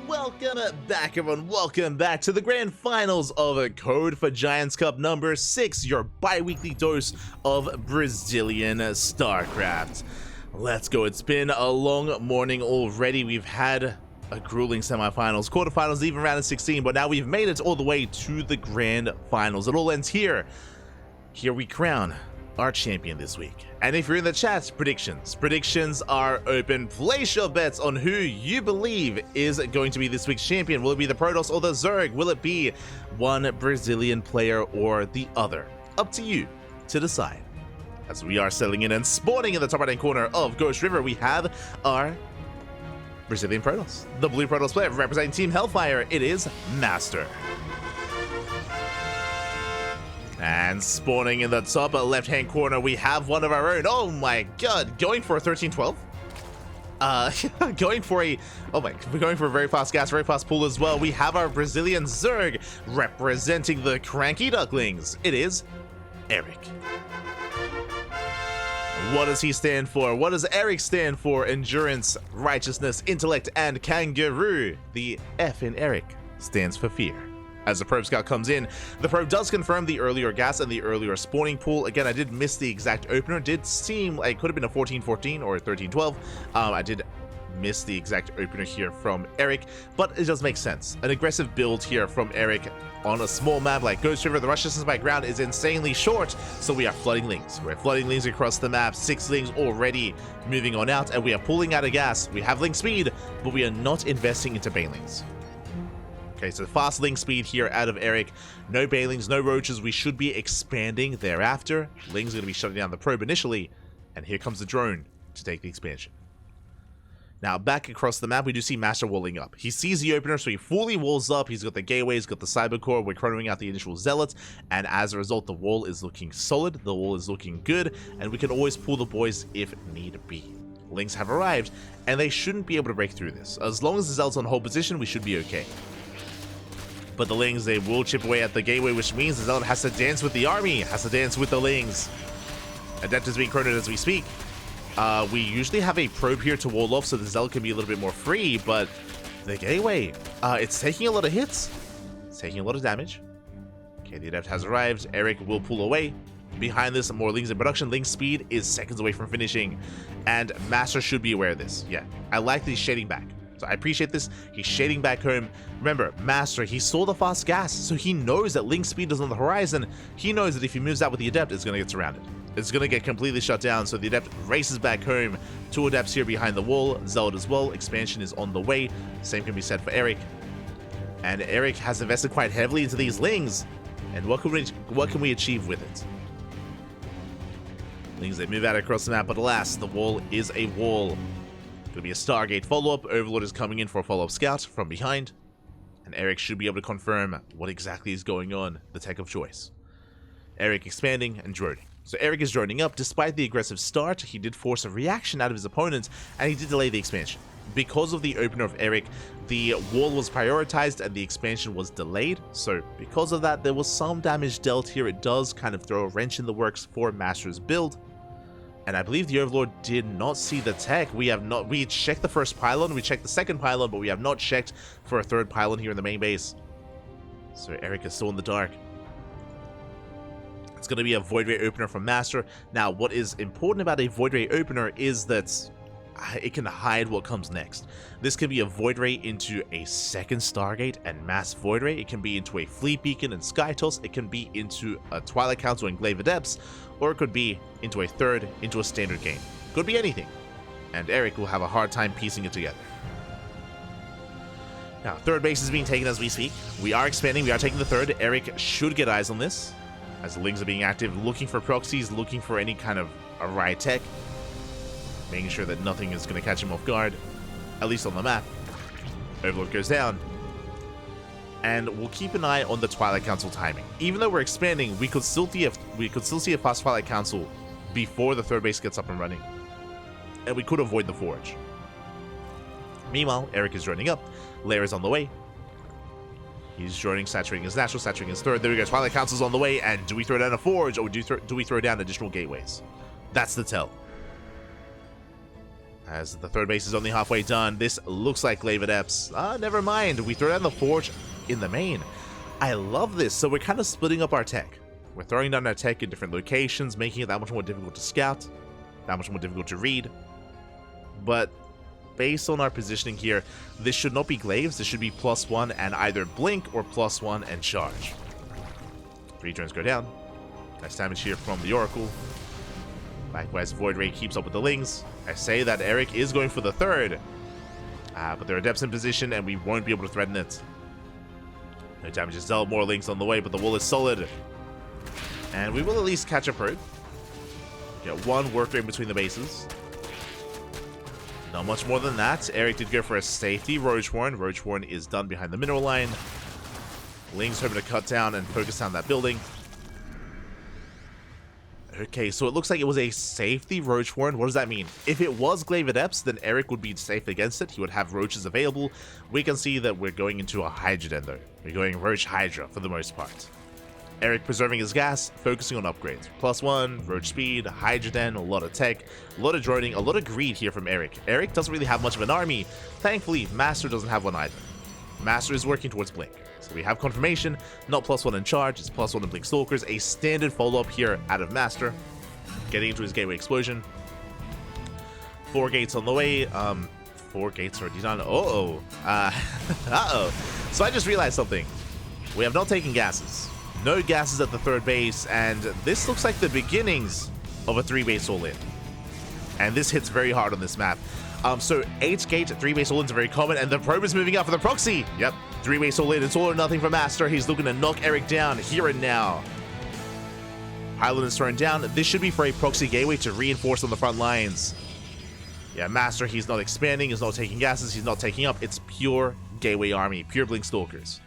Welcome back, everyone. Welcome back to the grand finals of a Code for Giants Cup number 6, your bi-weekly dose of Brazilian StarCraft. Let's go. It's been a long morning already. We've had a grueling semifinals, quarterfinals, even round of 16, but now we've made it all the way to the grand finals. It all ends here. Here we crown our champion this week. And if you're in the chat, predictions are open. Place your bets on who you believe is going to be this week's champion. Will it be the Protoss or the Zerg? Will it be one Brazilian player or the other? Up to you to decide. As we are settling in and spawning in the top right hand corner of Ghost River, we have our Brazilian Protoss, the blue Protoss player representing Team Hellfire. It is MasTeR. And spawning in the top left-hand corner, we have one of our own. Oh my god, going for a 13-12. We're going for a very fast gas, very fast pull as well. We have our Brazilian Zerg representing the CranKy Ducklings. It is Erik. What does he stand for? What does Erik stand for? Endurance, righteousness, intellect, and kangaroo. The F in Erik stands for fear. As the probe scout comes in, the probe does confirm the earlier gas and the earlier spawning pool. Again, I did miss the exact opener. It did seem like it could have been a 14-14 or a 13-12. I did miss the exact opener here from Erik, but it does make sense. An aggressive build here from Erik on a small map like Ghost River. The rush distance by ground is insanely short, so we are flooding links. We're flooding links across the map. 6 links already moving on out, and we are pulling out of gas. We have link speed, but we are not investing into banelings. Okay, so fast link speed here out of Erik. No banelings, no roaches. We should be expanding thereafter. Ling's going to be shutting down the probe initially, and here comes the drone to take the expansion. Now, back across the map, we do see MasTeR walling up. He sees the opener, so he fully walls up. He's got the gateway, he's got the cyber core. We're chronoing out the initial zealots, and as a result, the wall is looking solid. The wall is looking good, and we can always pull the boys if need be. Links have arrived, and they shouldn't be able to break through this. As long as the zealots on hold position, we should be okay. But the Lings, they will chip away at the gateway, which means the Zealot has to dance with the army, has to dance with the Lings. Adept is being chronoed as we speak. We usually have a probe here to wall off so the Zealot can be a little bit more free, but the gateway, it's taking a lot of hits. It's taking a lot of damage. Okay, the Adept has arrived. Erik will pull away. Behind this, more Lings in production. Link speed is seconds away from finishing, and MasTeR should be aware of this. Yeah, I like that he's shading back. So I appreciate this. He's shading back home. Remember, MasTeR, he saw the fast gas, so he knows that link speed is on the horizon. He knows that if he moves out with the Adept, it's going to get surrounded. It's going to get completely shut down, so the Adept races back home. 2 Adepts here behind the wall. Zealot as well. Expansion is on the way. Same can be said for Erik. And Erik has invested quite heavily into these Lings. And what can we achieve with it? Lings, they move out across the map, but alas, the wall is a wall. Going to be a Stargate follow-up. Overlord is coming in for a follow-up scout from behind. And Erik should be able to confirm what exactly is going on, the tech of choice. Erik expanding and droning. So Erik is droning up. Despite the aggressive start, he did force a reaction out of his opponent, and he did delay the expansion. Because of the opener of Erik, the wall was prioritized and the expansion was delayed. So because of that, there was some damage dealt here. It does kind of throw a wrench in the works for MasTeR's build. And I believe the Overlord did not see the tech. We checked the first pylon, we checked the second pylon, but we have not checked for a third pylon here in the main base. So Erik is still in the dark. It's going to be a Void Ray opener from MasTeR. Now, what is important about a Void Ray opener is that it can hide what comes next. This can be a Void Ray into a second Stargate and Mass Void Ray. It can be into a Fleet Beacon and Sky Toss. It can be into a Twilight Council and Glaive Adepts, or it could be into a third, into a standard game. Could be anything. And Erik will have a hard time piecing it together. Now, third base is being taken as we speak. We are expanding. We are taking the third. Erik should get eyes on this, as the Lings are being active, looking for proxies, looking for any kind of awry tech, making sure that nothing is going to catch him off guard, at least on the map. Overlord goes down. And we'll keep an eye on the Twilight Council timing. Even though we're expanding, we could still see a fast Twilight Council before the third base gets up and running. And we could avoid the Forge. Meanwhile, Erik is running up. Lair is on the way. He's joining, saturating his natural, saturating his third. There we go. Twilight Council's on the way. And do we throw down a Forge, or do we throw down additional gateways? That's the tell. As the third base is only halfway done, this looks like Glaive Adepts. Never mind. We throw down the Forge in the main. I love this. So we're kind of splitting up our tech. We're throwing down our tech in different locations, making it that much more difficult to scout, that much more difficult to read. But based on our positioning here, this should not be Glaives. This should be +1 and either Blink or +1 and Charge. 3 turns go down. Nice damage here from the Oracle. Likewise, Void Ray keeps up with the Lings. I say that Erik is going for the third. But there are Adepts in position and we won't be able to threaten it. No damage is dealt, more Lings on the way, but the wall is solid. And we will at least catch a probe. Get one work rate between the bases. Not much more than that. Erik did go for a safety Roach Warren. Roach Warren is done behind the mineral line. Lings hoping to cut down and focus down that building. Okay, so it looks like it was a safety Roach Warren. What does that mean? If it was Glaive Adepts, then Erik would be safe against it. He would have Roaches available. We can see that we're going into a Hydra den though. We're going Roach Hydra for the most part. Erik preserving his gas, focusing on upgrades. +1, Roach speed, Hydra den, a lot of tech, a lot of droning, a lot of greed here from Erik. Erik doesn't really have much of an army. Thankfully, MasTeR doesn't have one either. MasTeR is working towards Blink. So we have confirmation, not +1 in Charge, it's +1 in Blink Stalkers, a standard follow-up here out of MasTeR. Getting into his Gateway Explosion. 4 gates on the way, 4 gates already done. Uh-oh. So I just realized something. We have not taken gases. No gases at the third base, and this looks like the beginnings of a 3-base all-in. And this hits very hard on this map. So 8 gate, 3-base all-ins are very common, and the probe is moving up for the proxy. Yep, 3-base all-in, it's all or nothing for MasTeR. He's looking to knock Erik down here and now. Highland is thrown down. This should be for a proxy gateway to reinforce on the front lines. Yeah, MasTeR, he's not expanding, he's not taking gases, he's not taking up. It's pure gateway army, pure Blink Stalkers.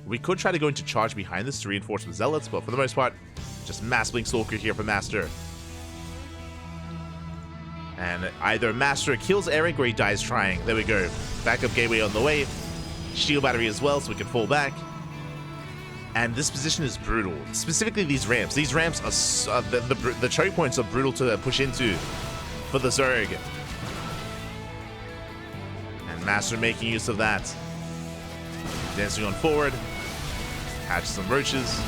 We could try to go into Charge behind this to reinforce with Zealots, but for the most part, just mass Blink Stalker here for MasTeR. And either MasTeR kills Erik or he dies trying. There we go. Backup gateway on the way. Shield battery as well, so we can fall back. And this position is brutal. Specifically these ramps. These ramps are the choke points are brutal to push into for the Zerg. And MasTeR making use of that. Dancing on forward. Catch some Roaches.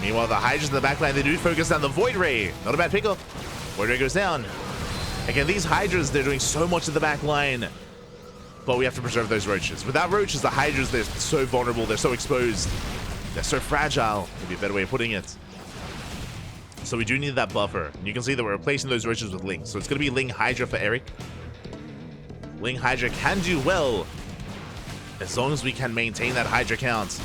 Meanwhile, the Hydras in the backline, they do focus on the Void Ray. Not a bad pickup. Void Ray goes down. Again, these Hydras, they're doing so much in the back line. But we have to preserve those Roaches. Without Roaches, the Hydras, they're so vulnerable. They're so exposed. They're so fragile. Maybe a better way of putting it. So we do need that buffer. And you can see that we're replacing those Roaches with Lings. So it's going to be Ling Hydra for Erik. Ling Hydra can do well as long as we can maintain that Hydra count.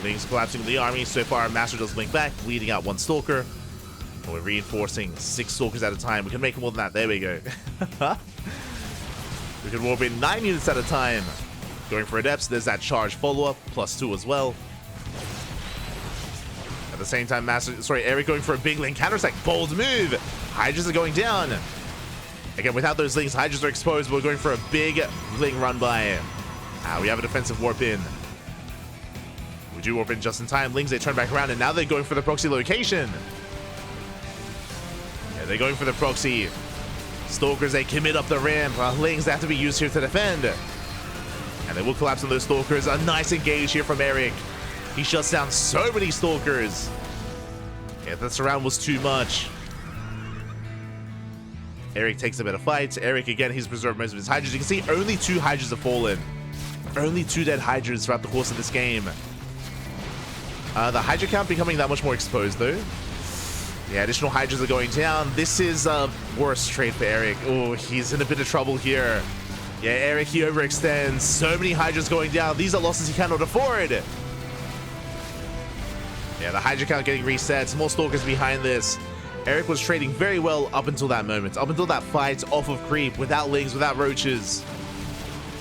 Lings collapsing the army. So far, MasTeR does Blink back, bleeding out 1 Stalker. And we're reinforcing 6 Stalkers at a time. We can make more than that. There we go. We can warp in 9 units at a time. Going for Adepts, there's that Charge follow-up, +2 as well. At the same time, Erik going for a big Ling counter-attack. Bold move! Hydras are going down. Again, without those Lings, Hydras are exposed. We're going for a big Ling run-by. We have a defensive warp in. We do warp in just in time. Lings, they turn back around, and now they're going for the proxy location. Yeah, they're going for the proxy. Stalkers, they commit up the ramp. Lings, they have to be used here to defend. And they will collapse on those Stalkers. A nice engage here from Erik. He shuts down so many Stalkers. Yeah, that surround was too much. Erik takes a bit of fight. Erik, again, he's preserved most of his Hydras. You can see only 2 Hydras have fallen. Only 2 dead Hydras throughout the course of this game. The Hydra count becoming that much more exposed, though. Yeah, additional Hydras are going down. This is a worse trade for Erik. Oh, he's in a bit of trouble here. Yeah, Erik, he overextends. So many Hydras going down. These are losses he cannot afford. Yeah, the Hydra count getting reset. More Stalkers behind this. Erik was trading very well up until that moment. Up until that fight off of creep, without Lings, without Roaches.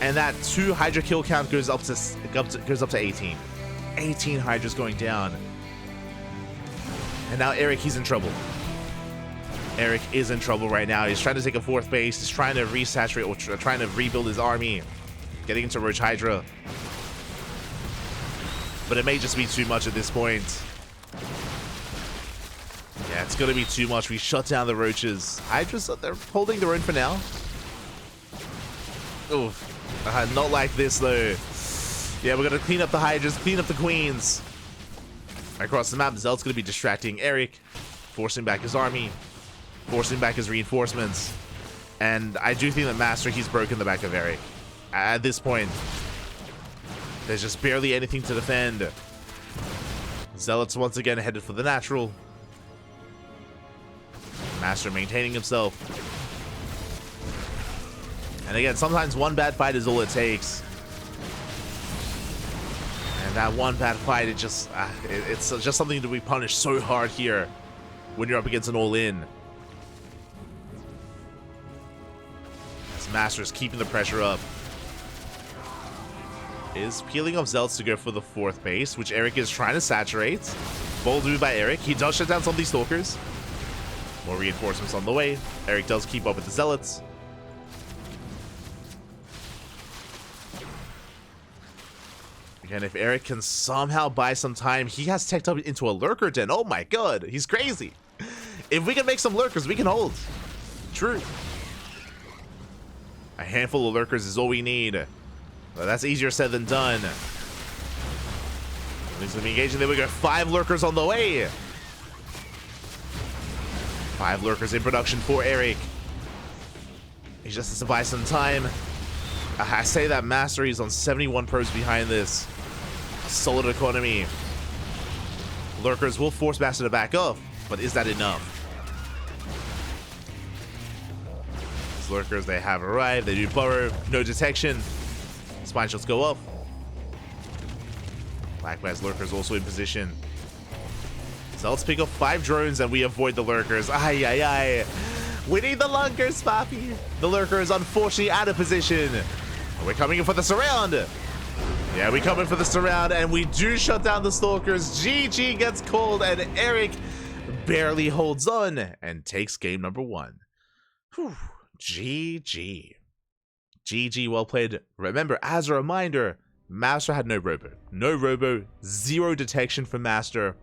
And that 2 Hydra kill count goes up to 18. 18 Hydras going down. And now Erik, he's in trouble. Erik is in trouble right now. He's trying to take a 4th base. He's trying to resaturate or trying to rebuild his army. Getting into Roach Hydra. But it may just be too much at this point. Yeah, It's going to be too much. We shut down the roaches. Hydras, they're holding their own for now. Oof. Not like this, though. Yeah, we're going to clean up the Hydras, clean up the Queens. Across the map, Zelt's going to be distracting Erik, forcing back his army, forcing back his reinforcements. And I do think that MasTeR, he's broken the back of Erik. At this point, there's just barely anything to defend. Zealots once again headed for the natural. MasTeR maintaining himself. And again, sometimes one bad fight is all it takes. And that one bad fight, it's just something to be punished so hard here when you're up against an all-in. As MasTeR is keeping the pressure up. Is peeling off Zelts to go for the 4th base, which Erik is trying to saturate. Bold move by Erik. He does shut down some of these Stalkers. More reinforcements on the way. Erik does keep up with the Zealots. Again, if Erik can somehow buy some time, he has teched up into a lurker den. Oh my god, he's crazy. If we can make some lurkers, we can hold. True. A handful of lurkers is all we need. Well, that's easier said than done. He's going to be engaging. There we go. 5 lurkers on the way. 5 lurkers in production for Erik. He just has to buy some time. I say that MasTeR is on 71 probes behind this. A solid economy. Lurkers will force MasTeR to back off, but is that enough? These lurkers, they have arrived. They do burrow. No detection. Spine shots go off. Blackbear's lurkers also in position. So let's pick up 5 drones and we avoid the lurkers. Ay, ay, ay. We need the lurkers, Papi. The lurker is unfortunately out of position. We're coming in for the surround. Yeah, we come in for the surround and we do shut down the stalkers. GG gets called and Erik barely holds on and takes game number 1. Whew. GG. GG, well played. Remember, as a reminder, MasTeR had no robo. No robo, 0 detection from MasTeR.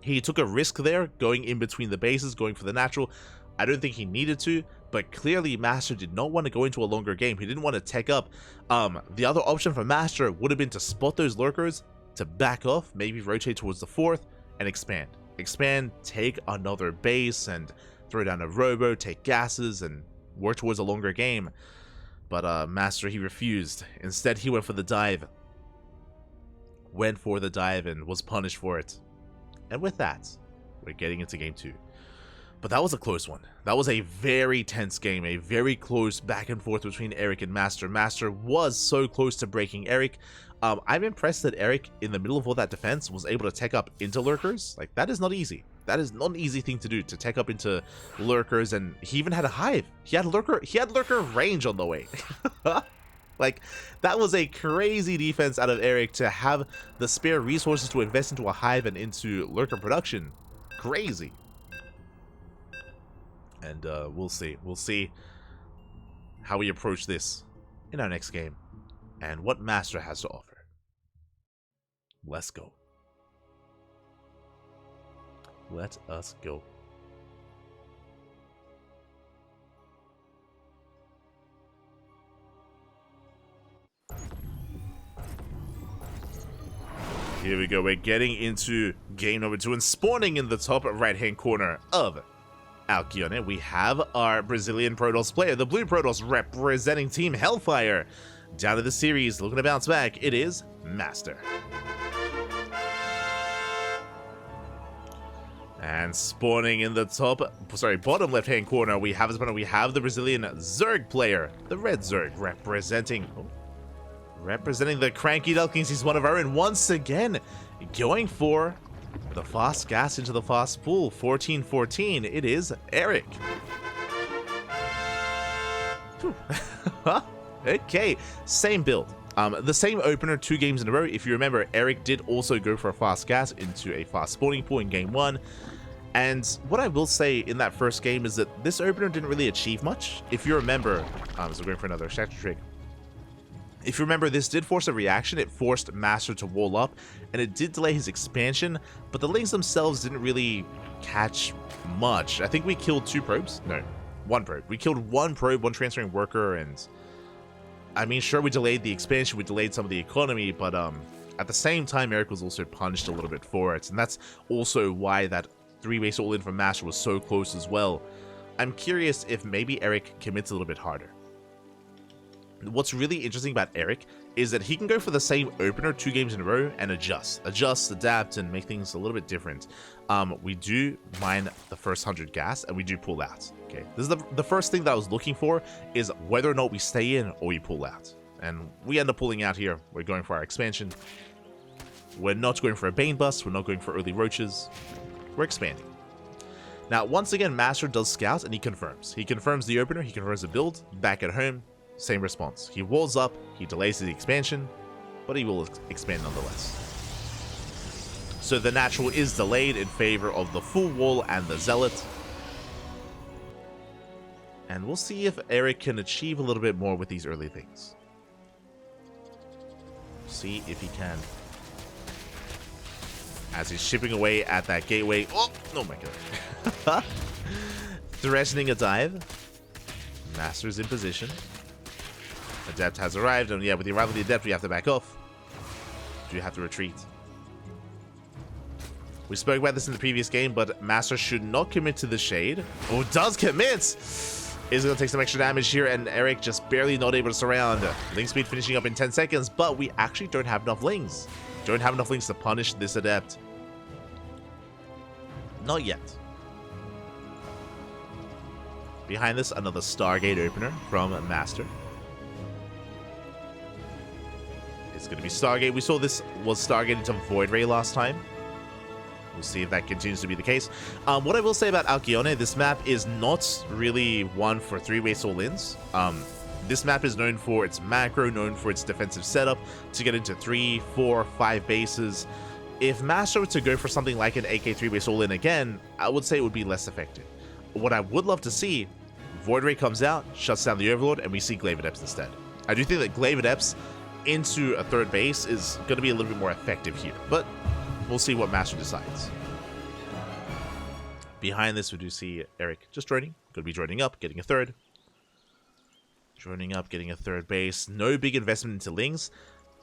He took a risk there, going in between the bases, going for the natural. I don't think he needed to, but clearly MasTeR did not want to go into a longer game. He didn't want to tech up. The other option for MasTeR would have been to spot those lurkers, to back off, maybe rotate towards the 4th, and expand. Expand, take another base, and throw down a robo, take gases, and work towards a longer game. But MasTeR, he refused. Instead, he went for the dive. Went for the dive and was punished for it. And with that, we're getting into game 2. But that was a close one. That was a very tense game, a very close back and forth between Erik and MasTeR. MasTeR was so close to breaking Erik. I'm impressed that Erik, in the middle of all that defense, was able to tech up into lurkers. Like, that is not easy. That is not an easy thing to do, to tech up into lurkers, and he even had a hive. He had lurker range on the way. Like, that was a crazy defense out of Erik to have the spare resources to invest into a hive and into lurker production. Crazy. And we'll see. We'll see how we approach this in our next game and what MasTeR has to offer. Let's go. Let us go. Here we go. We're getting into game number 2 and spawning in the top right-hand corner of Alkione, we have our Brazilian Protoss player, the Blue Protoss representing Team Hellfire. Down to the series, looking to bounce back, it is MasTeR. And spawning in the bottom left-hand corner, we have the Brazilian Zerg player, the Red Zerg, representing the CranKy Ducklings. He's one of our own once again, going for the fast gas into the fast pool. 14-14, it is Erik. Okay, same build. The same opener 2 games in a row. If you remember, Erik did also go for a fast gas into a fast spawning pool in game 1. And what I will say in that first game is that this opener didn't really achieve much. If you remember, so we're going for another extraction trick. If you remember, this did force a reaction. It forced MasTeR to wall up, and it did delay his expansion, but the Lings themselves didn't really catch much. I think we killed 2 probes. No, 1 probe. We killed 1 probe, 1 transferring worker, and I mean, sure, we delayed the expansion, we delayed some of the economy, but at the same time, Erik was also punished a little bit for it, and that's also why that 3-base all-in from MasTeR was so close as well. I'm curious if maybe Erik commits a little bit harder. What's really interesting about Erik is that he can go for the same opener 2 games in a row and adjust, adapt, and make things a little bit different. We do mine the first 100 gas, and we do pull out. Okay, this is the first thing that I was looking for, is whether or not we stay in or we pull out. And we end up pulling out here. We're going for our expansion. We're not going for a Bane bust. We're not going for early roaches. We're expanding. Now, once again, MasTeR does scout, and he confirms. He confirms the opener. He confirms the build. Back at home, same response. He walls up. He delays his expansion, but he will expand nonetheless. So the natural is delayed in favor of the full wall and the zealot. And we'll see if Erik can achieve a little bit more with these early things. See if he can. As he's chipping away at that gateway. Oh my god. Threatening a dive. MasTeR's in position. Adept has arrived, and yeah, with the arrival of the Adept, we have to back off. Do have to retreat. We spoke about this in the previous game, but MasTeR should not commit to the shade. Oh, does commit! Is going to take some extra damage here, and Erik just barely not able to surround. Ling speed finishing up in 10 seconds, but we actually don't have enough Lings. Don't have enough Lings to punish this Adept. Not yet. Behind this, another Stargate opener from MasTeR. It's going to be Stargate. We saw this was Stargate into Void Ray last time. We'll see if that continues to be the case. What I will say about Alcyone, this map is not really one for 3-base all-ins. This map is known for its macro, known for its defensive setup, to get into 3, 4, 5 bases. If MasTeR were to go for something like an AK 3-base all-in again, I would say it would be less effective. What I would love to see, Void Ray comes out, shuts down the Overlord, and we see Glaive Adepts instead. I do think that Glaive Adepts into a 3rd base is going to be a little bit more effective here, but we'll see what MasTeR decides. Behind this, we do see Erik just droning. Going to be droning up, getting a 3rd. Droning up, getting a 3rd base. No big investment into Lings.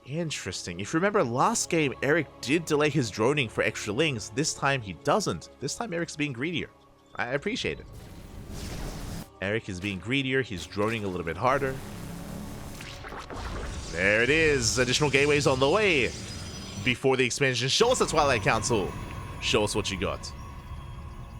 Interesting. If you remember last game, Erik did delay his droning for extra Lings. This time, he doesn't. This time, Erik's being greedier. I appreciate it. Erik is being greedier. He's droning a little bit harder. There it is. Additional gateways on the way. Before the expansion, show us the Twilight Council. Show us what you got.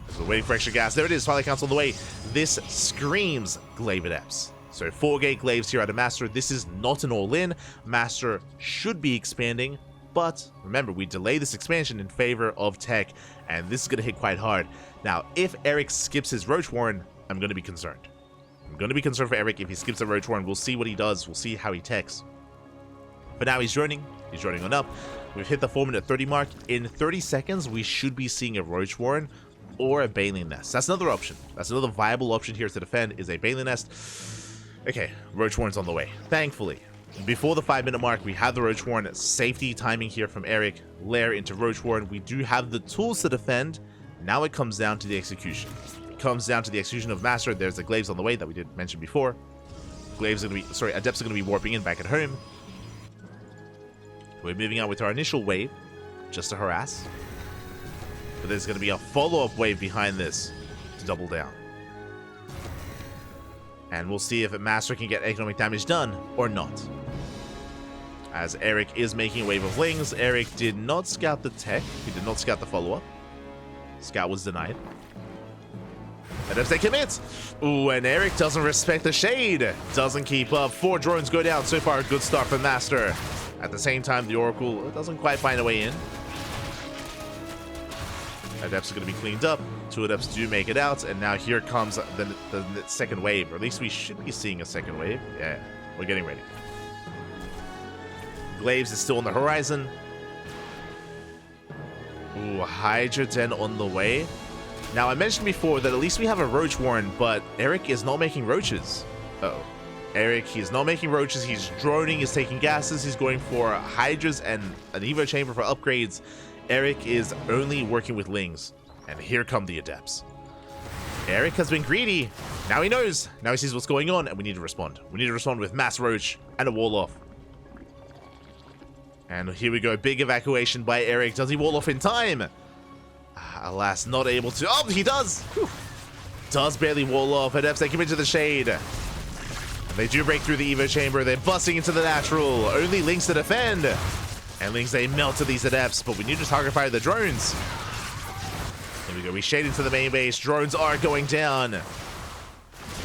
As we're waiting for extra gas, there it is, Twilight Council on the way. This screams Glaive Adepts. So 4-gate Glaives here out of MasTeR. This is not an all-in. MasTeR should be expanding, but remember, we delay this expansion in favor of tech, and this is going to hit quite hard. Now, if Erik skips his Roach Warren, I'm going to be concerned. I'm going to be concerned for Erik if he skips a Roach Warren. We'll see what he does. We'll see how he techs. But now he's droning. He's droning on up. We've hit the 4-minute 30 mark. In 30 seconds, we should be seeing a Roach Warren or a Baneling Nest. That's another option. That's another viable option here to defend, is a Baneling Nest. Okay, Roach Warren's on the way. Thankfully, before the 5-minute mark, we have the Roach Warren. Safety timing here from Erik. Lair into Roach Warren. We do have the tools to defend. Now it comes down to the execution. It comes down to the execution of MasTeR. There's the Glaives on the way that we did mention before. Glaives are going to be, sorry, Adepts are going to be warping in back at home. We're moving out with our initial wave, just to harass. But there's going to be a follow-up wave behind this to double down. And we'll see if MasTeR can get economic damage done or not. As Erik is making a wave of Lings, Erik did not scout the tech. He did not scout the follow-up. Scout was denied. Adepts, they commit! Ooh, and Erik doesn't respect the shade. Doesn't keep up. 4 drones go down. So far, a good start for MasTeR. At the same time, the Oracle doesn't quite find a way in. Adepts are going to be cleaned up. 2 Adepts do make it out, and now here comes the second wave. Or at least we should be seeing a second wave. Yeah, we're getting ready. Glaives is still on the horizon. Ooh, Hydra Den on the way. Now, I mentioned before that at least we have a Roach Warren, but Erik is not making roaches. Uh-oh. Erik, he's not making roaches, he's droning, he's taking gases, he's going for hydras and an evo chamber for upgrades. Erik is only working with lings. And here come the adepts. Erik has been greedy. Now he knows. Now he sees what's going on, and we need to respond. We need to respond with mass roach and a wall off. And here we go. Big evacuation by Erik. Does he wall off in time? Alas, not able to. Oh, he does. Whew. Does barely wall off. Adepts take him into the shade. They do break through the evo chamber. They're busting into the natural. Only lings to defend. And lings, they melt to these adepts, but we need to target fire the drones. Here we go. We shade into the main base. Drones are going down.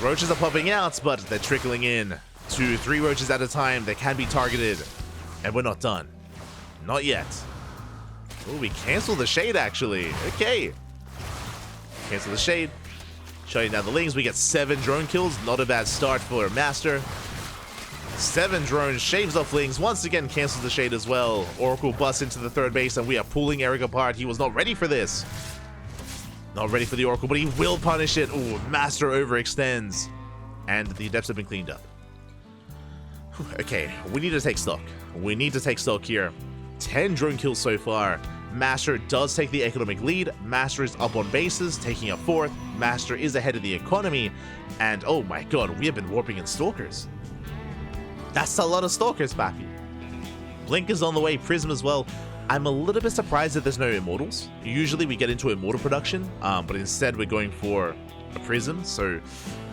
Roaches are popping out, but they're trickling in. 2, 3 roaches at a time. They can be targeted. And we're not done. Not yet. Oh, we cancel the shade, actually. Okay. Cancel the shade. Shutting down the lings. We get 7 drone kills. Not a bad start for MasTeR. 7 drones. Shaves off lings. Once again, cancels the shade as well. Oracle busts into the third base, and we are pulling Erik apart. He was not ready for this. Not ready for the Oracle, but he will punish it. Oh, MasTeR overextends. And the adepts have been cleaned up. Okay, we need to take stock. We need to take stock here. 10 drone kills so far. MasTeR does take the economic lead. MasTeR is up on bases, taking up 4th. MasTeR is ahead of the economy. And oh my god, we have been warping in Stalkers. That's a lot of Stalkers, Papi. Blink is on the way, Prism as well. I'm a little bit surprised that there's no Immortals. Usually we get into Immortal production, but instead we're going for a Prism. So,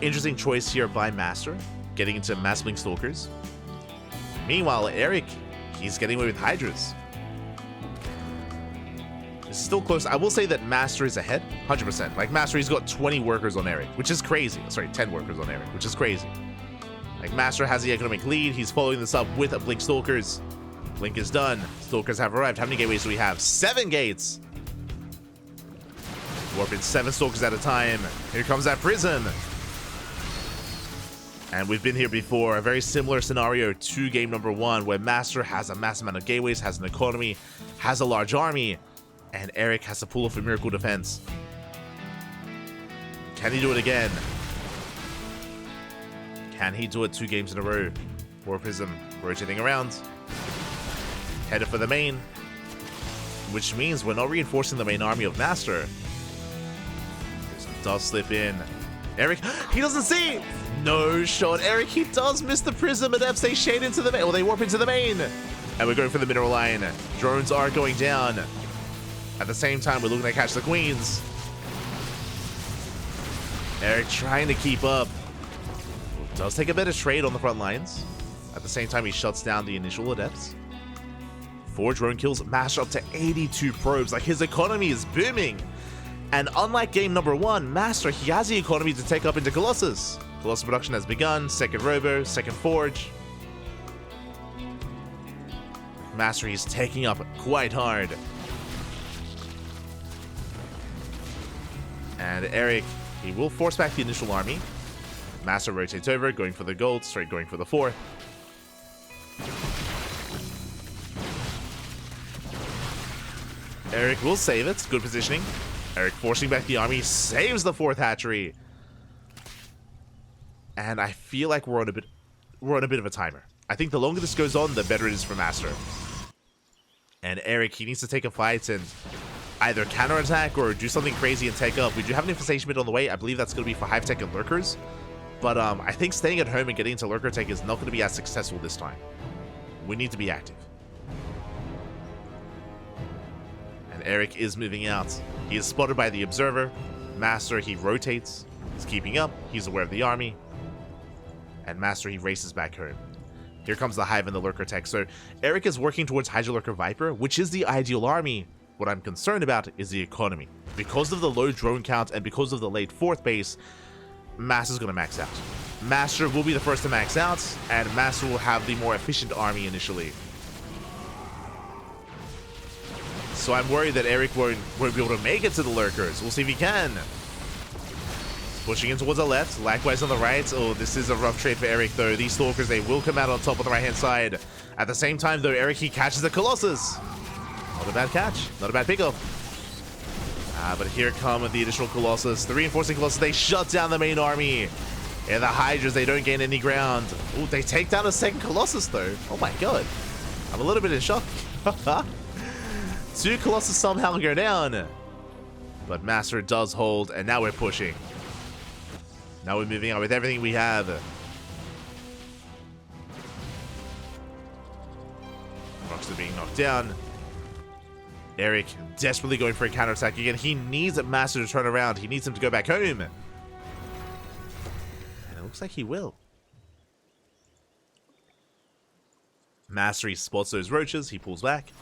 interesting choice here by MasTeR, getting into Mass Blink Stalkers. Meanwhile, Erik, he's getting away with Hydras. It's still close. I will say that MasTeR is ahead, 100%. Like, MasTeR, he's got 20 workers on Erik, which is crazy. Sorry, 10 workers on Erik, which is crazy. Like, MasTeR has the economic lead. He's following this up with a Blink Stalkers. Blink is done. Stalkers have arrived. How many gateways do we have? 7 gates. Warping 7 Stalkers at a time. Here comes that Prism. And we've been here before. A very similar scenario to game number 1, where MasTeR has a massive amount of gateways, has an economy, has a large army, and Erik has to pull off a miracle defense. Can he do it again? Can he do it 2 games in a row? War Prism rotating around. Headed for the main, which means we're not reinforcing the main army of MasTeR. Prism does slip in. Erik, he doesn't see! No shot. Erik, he does miss the Prism. Adepts, they shade into the main, or they warp into the main. And we're going for the mineral line. Drones are going down. At the same time, we're looking to catch the queens. Erik trying to keep up. Does take a bit of trade on the front lines. At the same time, he shuts down the initial adepts. 4 drone kills, MasTeR up to 82 probes. Like, his economy is booming. And unlike game number 1, MasTeR, he has the economy to take up into Colossus. Colossus production has begun. 2nd Robo, 2nd Forge. MasTeR, he's taking up quite hard. And Erik, he will force back the initial army. MasTeR rotates over, going for the gold, straight going for the 4th. Erik will save it. Good positioning. Erik forcing back the army, saves the 4th hatchery. And I feel like we're on a bit of a timer. I think the longer this goes on, the better it is for MasTeR. And Erik, he needs to take a fight and either counterattack or do something crazy and take up. We do have an infestation bit on the way. I believe that's going to be for Hive Tech and Lurkers. But I think staying at home and getting into Lurker Tech is not going to be as successful this time. We need to be active. And Erik is moving out. He is spotted by the Observer. MasTeR, he rotates. He's keeping up. He's aware of the army. And MasTeR, he races back home. Here comes the Hive and the Lurker Tech. So Erik is working towards Hydra Lurker Viper, which is the ideal army. What I'm concerned about is the economy. Because of the low drone count and because of the late 4th base, MasTeR is going to max out. MasTeR will be the first to max out, and MasTeR will have the more efficient army initially. So I'm worried that Erik won't be able to make it to the Lurkers. We'll see if he can. Pushing in towards the left, likewise on the right. Oh, this is a rough trade for Erik, though. These Stalkers, they will come out on top on the right-hand side. At the same time, though, Erik, he catches the Colossus. Not a bad catch. Not a bad pickup. But here come the additional Colossus. The reinforcing Colossus, they shut down the main army. Yeah, the Hydras, they don't gain any ground. Oh, they take down a second Colossus, though. Oh my god. I'm a little bit in shock. 2 Colossus somehow go down. But MasTeR does hold, and now we're pushing. Now we're moving on with everything we have. Rocks are being knocked down. Erik desperately going for a counterattack again. He needs MasTeR to turn around. He needs him to go back home. And it looks like he will. MasTeR spots those roaches. He pulls back.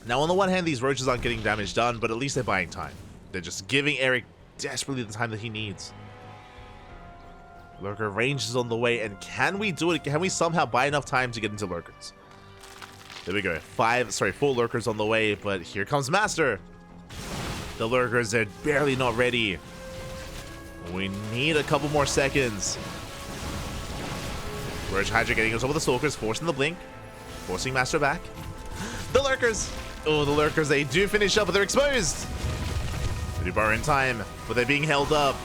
Now, on the one hand, these roaches aren't getting damage done, but at least they're buying time. They're just giving Erik desperately the time that he needs. Lurker range is on the way, and can we do it? Can we somehow buy enough time to get into lurkers? There we go. 4 lurkers on the way, but here comes MasTeR. The lurkers are barely not ready. We need a couple more seconds. Roach Hydra getting us over the stalkers, forcing the blink, forcing MasTeR back. The lurkers! Oh, the lurkers, they do finish up, but they're exposed! They do borrow in time, but they're being held up.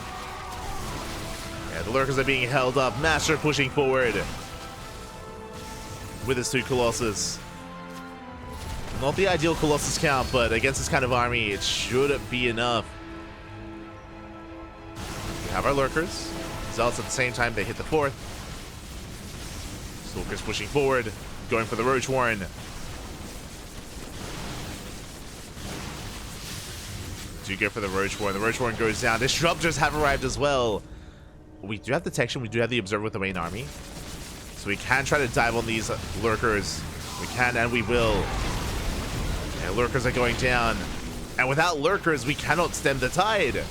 Yeah, the lurkers are being held up. MasTeR pushing forward with his 2 Colossus. Not the ideal Colossus count, but against this kind of army, it should be enough. We have our lurkers. Zealots at the same time, they hit the 4th. Stalkers pushing forward, going for the Roach Warren. Do go for the Roach Warren. The Roach Warren goes down. Disruptors have arrived as well. We do have detection. We do have the Observer with the main army. So we can try to dive on these lurkers. We can and we will. Yeah, lurkers are going down. And without lurkers, we cannot stem the tide.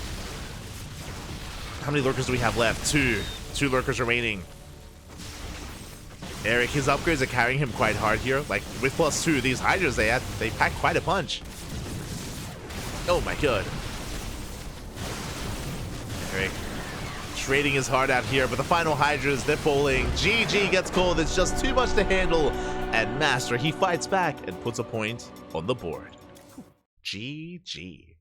How many lurkers do we have left? 2. 2 lurkers remaining. Erik, his upgrades are carrying him quite hard here. Like, with +2, these Hydras, they pack quite a punch. Oh my god. Erik trading his heart out here, but the final Hydras, they're falling. GG gets called. It's just too much to handle. And MasTeR, he fights back and puts a point on the board. GG.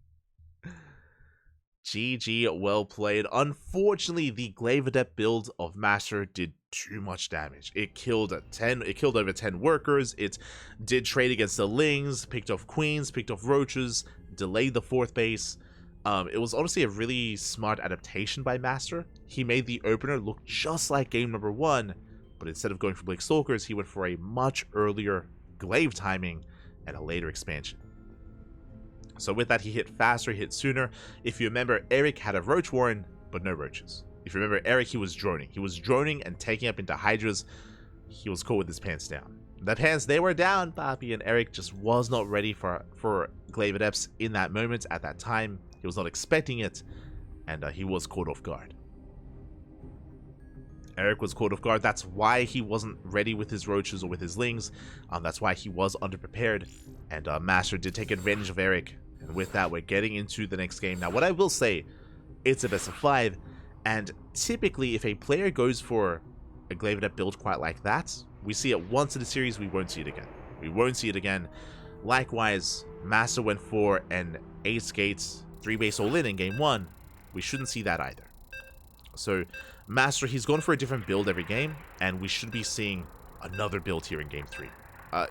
GG, well played. Unfortunately, the Glaive Adept build of MasTeR did too much damage. It killed over 10 workers. It did trade against the Lings, picked off queens, picked off roaches, delayed the 4th base. It was honestly a really smart adaptation by MasTeR. He made the opener look just like game number 1, but instead of going for Blink Stalkers, he went for a much earlier glaive timing and a later expansion. So with that, he hit faster, he hit sooner. If you remember, Erik had a Roach Warren, but no roaches. If you remember, Erik, he was droning. He was droning and taking up into Hydras. He was caught with his pants down. The pants, they were down, Bobby, and Erik just was not ready for Glaive Adepts in that moment, at that time. He was not expecting it, and he was caught off guard. Erik was caught off guard. That's why he wasn't ready with his roaches or with his lings. That's why he was underprepared, and MasTeR did take advantage of Erik. And with that, we're getting into the next game. Now, what I will say, it's a best of 5, and typically, if a player goes for a Glaive Adept build quite like that, we see it once in the series, we won't see it again. We won't see it again. Likewise, MasTeR went for an 8 skates, 3 base all-in game 1. We shouldn't see that either. So, MasTeR, he's gone for a different build every game, and we should be seeing another build here in game 3.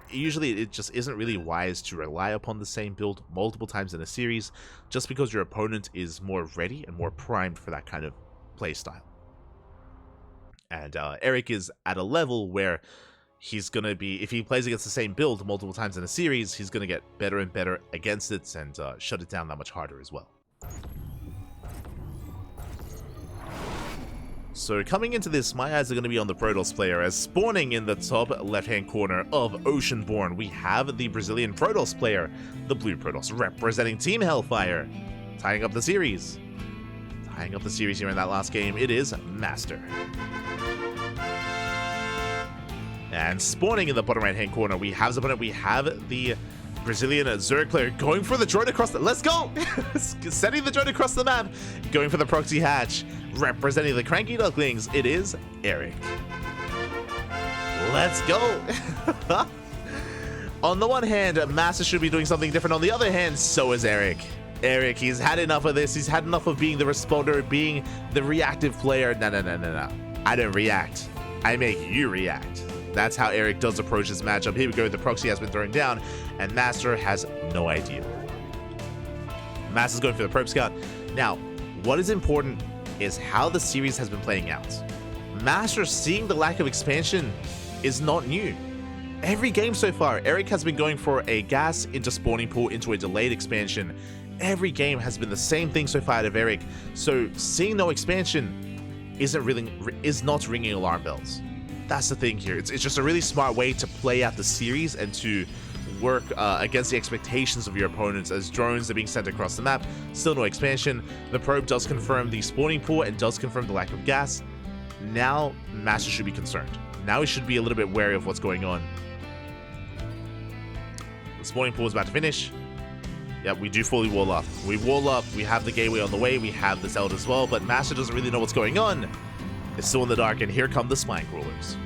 Usually, it just isn't really wise to rely upon the same build multiple times in a series, just because your opponent is more ready and more primed for that kind of playstyle. And Erik is at a level where he's going to be, if he plays against the same build multiple times in a series, he's going to get better and better against it and shut it down that much harder as well. So coming into this, my eyes are going to be on the Protoss player, as spawning in the top left-hand corner of Oceanborn, we have the Brazilian Protoss player, the Blue Protoss, representing Team Hellfire, tying up the series. Tying up the series here in that last game, it is MasTeR. And spawning in the bottom right-hand corner, we have the Brazilian Zerg player going for the drone across the... Let's go! Sending the drone across the map, going for the proxy hatch. Representing the CranKy Ducklings, it is Erik. Let's go! On the one hand, MasTeR should be doing something different. On the other hand, so is Erik. Erik, he's had enough of this. He's had enough of being the responder, being the reactive player. No. I don't react. I make you react. That's how Erik does approach this matchup. Here we go. The proxy has been thrown down, and MasTeR has no idea. MasTeR's going for the probe scout. Now, what is important is how the series has been playing out. MasTeR seeing the lack of expansion is not new. Every game so far, Erik has been going for a gas into spawning pool into a delayed expansion. Every game has been the same thing so far out of Erik. So seeing no expansion is not ringing alarm bells. That's the thing here. It's just a really smart way to play out the series and to work against the expectations of your opponents as drones are being sent across the map. Still no expansion. The probe does confirm the spawning pool and does confirm the lack of gas. Now MasTeR should be concerned. Now he should be a little bit wary of what's going on. The spawning pool is about to finish. Yep, we do fully wall up. We wall up. We have the gateway on the way. We have the Zelda as well, but MasTeR doesn't really know what's going on. It's still in the dark, and here come the spine crawlers.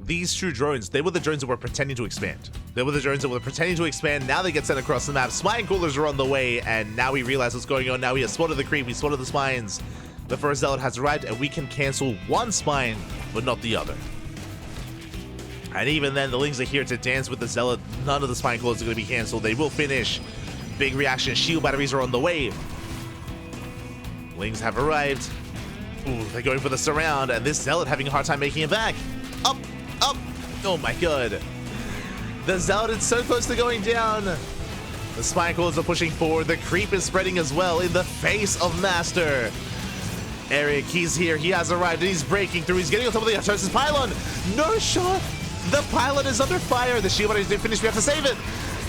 These two drones, they were the drones that were pretending to expand. They were the drones that were pretending to expand. Now they get sent across the map. Spine crawlers are on the way, and now we realize what's going on. Now we have spotted the creep. We spotted the spines. The first Zealot has arrived, and we can cancel one spine, but not the other. And even then, the Lings are here to dance with the Zealot. None of the spine crawlers are going to be canceled. They will finish. Big reaction. Shield batteries are on the way. Lings have arrived. Ooh, they're going for the surround, and this Zealot having a hard time making it back. Up. Oh my god. The Zealot is so close to going down. The spine crawlers are pushing forward. The creep is spreading as well in the face of MasTeR. Erik, he's here. He has arrived, and he's breaking through. He's getting on top of the Artosis pylon. No shot. The pylon is under fire. The shield batteries didn't finish. We have to save it.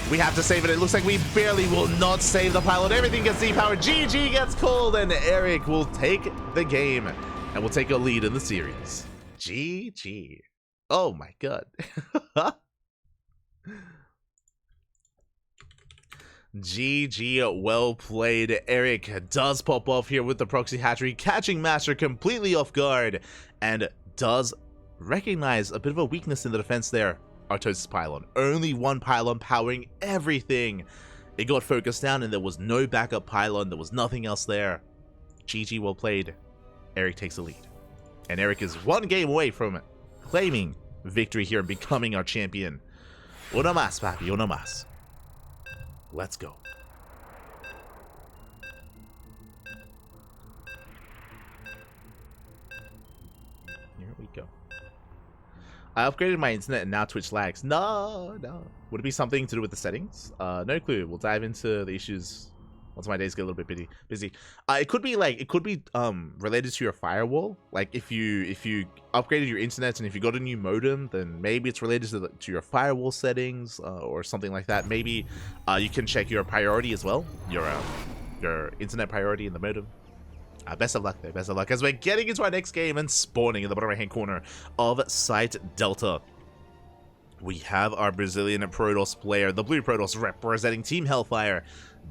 We have to save it. It looks like we barely will not save the pylon. Everything gets depowered. GG gets called, and Erik will take the game and will take a lead in the series. GG. Oh my god. GG, well played. Erik does pop off here with the proxy hatchery, catching MasTeR completely off guard, and does recognize a bit of a weakness in the defense there. Artosis pylon. Only one pylon powering everything. It got focused down and there was no backup pylon. There was nothing else there. GG, well played. Erik takes the lead. And Erik is one game away from claiming victory here and becoming our champion. Uno más, papi, uno más. Let's go. Here we go. I upgraded my internet and now Twitch lags. No. Would it be something to do with the settings? No clue. We'll dive into the issues once my days get a little bit busy. It could be related to your firewall. Like if you upgraded your internet and if you got a new modem, then maybe it's related to your firewall settings or something like that. Maybe you can check your priority as well, your internet priority in the modem. Best of luck there, best of luck, as we're getting into our next game and spawning in the bottom right hand corner of Site Delta. We have our Brazilian Protoss player, the blue Protoss representing Team Hellfire,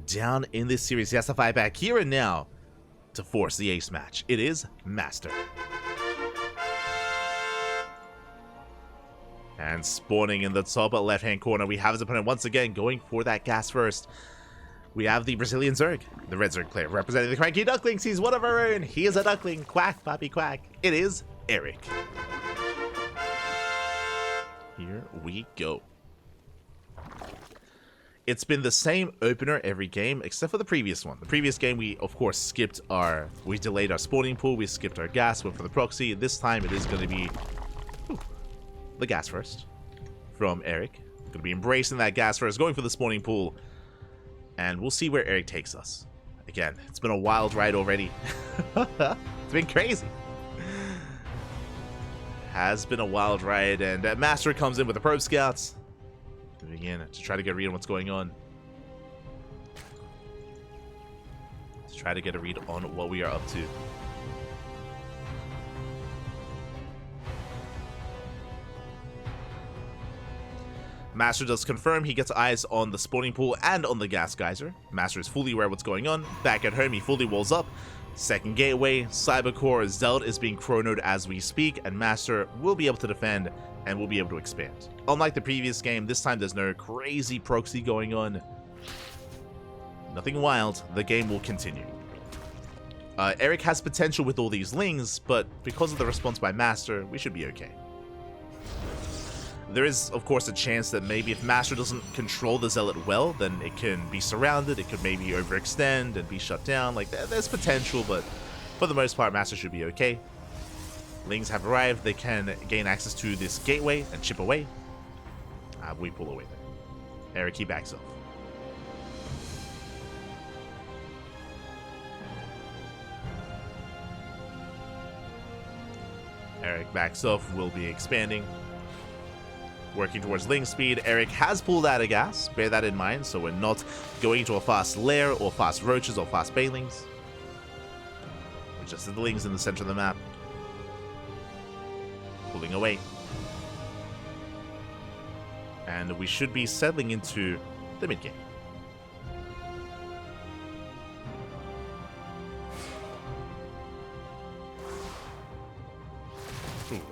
down in this series. He has to fight back here and now to force the ace match. It is MasTeR. And spawning in the top left hand corner, we have his opponent once again going for that gas first. We have the Brazilian Zerg, the red Zerg player, representing the CranKy Ducklings. He's one of our own. He is a Duckling. Quack, papi, quack. It is Erik. Here we go. It's been the same opener every game, except for the previous one. The previous game, we, of course, we delayed our spawning pool, we skipped our gas, went for the proxy. This time, it is going to be the gas first from Erik. Going to be embracing that gas first, going for the spawning pool. And we'll see where Erik takes us. Again, it's been a wild ride already. It's been crazy. Has been a wild ride, and MasTeR comes in with the probe scouts to begin to try to get a read on what's going on. To try to get a read on what we are up to. MasTeR does confirm he gets eyes on the spawning pool and on the gas geyser. MasTeR is fully aware of what's going on. Back at home, he fully walls up. Second gateway, Cybercore Zealot is being chronoed as we speak, and MasTeR will be able to defend and will be able to expand. Unlike the previous game, this time there's no crazy proxy going on. Nothing wild, the game will continue. Erik has potential with all these lings, but because of the response by MasTeR, we should be okay. There is, of course, a chance that maybe if MasTeR doesn't control the Zealot well, then it can be surrounded, it could maybe overextend and be shut down. Like, there's potential, but for the most part, MasTeR should be okay. Lings have arrived, they can gain access to this gateway and chip away. We pull away there. Erik, he backs off. Erik backs off, will be expanding. Working towards ling speed. Erik has pulled out of gas, bear that in mind, so we're not going into a fast lair or fast roaches or fast banelings. We're just the lings in the center of the map. Pulling away. And we should be settling into the mid game.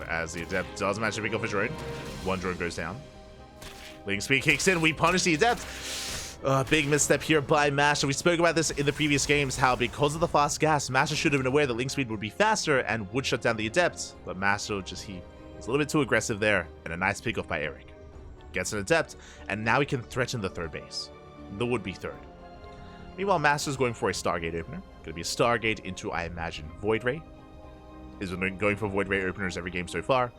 As the Adept does manage to pick off a drone. One drone goes down. Ling speed kicks in. We punish the Adept. Big misstep here by MasTeR. We spoke about this in the previous games, how because of the fast gas, MasTeR should have been aware that Ling speed would be faster and would shut down the Adept. But MasTeR he was a little bit too aggressive there, and a nice pick off by Erik. Gets an Adept, and now he can threaten the third base. The would-be third. Meanwhile, MasTeR's going for a Stargate opener. Going to be a Stargate into, I imagine, Void Ray. He's been going for Void Ray openers every game so far.